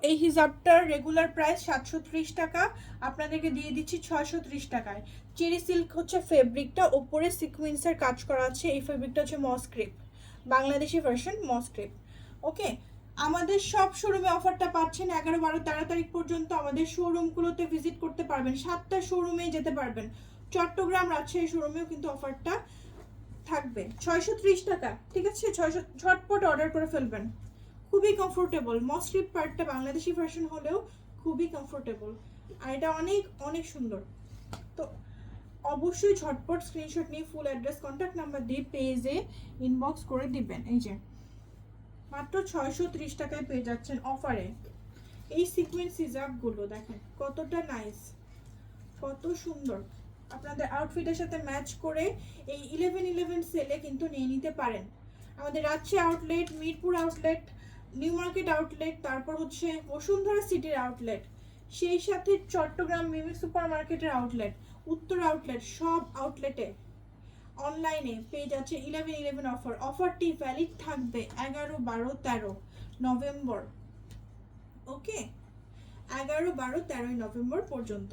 এই হিজাবটার regular price 730 টাকা, আপনাদেরকে দিয়ে দিচ্ছি 630 টাকায়। চেরি সিল্ক হচ্ছে ফেব্রিকটা, ওপরে সিকোয়েন্সের কাজ করা আছে। এই ফেব্রিকটা হচ্ছে মসক্রেপ, বাংলাদেশি ভার্সন মসক্রেপ। ওকে, আমাদের সব শোরুমে অফারটা পাচ্ছেন 11, 12, 13 তারিখ পর্যন্ত। আমাদের শোরুমগুলোতে ভিজিট করতে পারবেন, 7টা শোরুমেই যেতে পারবেন। চট্টগ্রাম, রাজশাহী শোরুমেও কিন্তু অফারটা থাকবে। 630 টাকা, ঠিক আছে? 600, ঝটপট অর্ডার করে ফেলবেন। খুবই কমফোর্টেবল, মসক্রিপ পার্টটা বাংলাদেশি ভার্সন হলেও খুবই কমফোর্টেবল, আর এটা অনেক অনেক সুন্দর। তো অবশ্যই ঝটপট স্ক্রিনশট নিয়ে ফুল অ্যাড্রেস, কন্ট্যাক্ট নাম্বার দিয়ে পেজে ইনবক্স করে দিবেন। এই যে মাত্র 630 টাকায় পেয়ে যাচ্ছেন অফারে এই সিকোয়েন্স হিজাবগুলো। দেখেন কতটা নাইস, কত সুন্দর। আপনাদের আউটফিটের সাথে ম্যাচ করে এই 11/11 সেলে কিন্তু নিয়ে নিতে পারেন। আমাদের Rajshahi outlet, Mirpur outlet, new market outlet, তারপর হচ্ছে বসুন্ধরা সিটির আউটলেট, সেই সাথে চট্টগ্রাম মিমি সুপার মার্কেটের আউটলেট, উত্তর আউটলেট, সব আউটলেটে অনলাইনে পেয়ে যাচ্ছে 11/11 অফার। অফারটি ভ্যালিড থাকবে 11, 12, 13 নভেম্বর। ওকে, 11, 12, 13 নভেম্বর পর্যন্ত।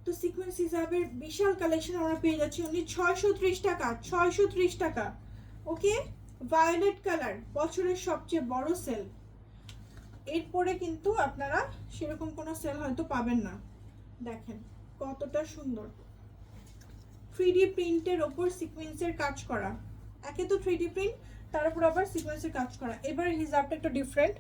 তো সিকোয়েন্স হিসাবের বিশাল কালেকশন আমরা পেয়ে যাচ্ছি অনলি 630 টাকা, 630 টাকা। ওকে, ভায়োলেট কালার বছরের সবচেয়ে বড় সেল। এরপরে কিন্তু আপনারা সেরকম কোনো সেল হয়তো পাবেন না। দেখেন কতটা সুন্দর, 3D প্রিন্টের ওপর সিকোয়েন্সের কাজ করা। একে তো 3D প্রিন্ট, তার উপর আবার সিকোয়েন্সের কাজ করা। এবার হিজাবটা একটু ডিফারেন্ট,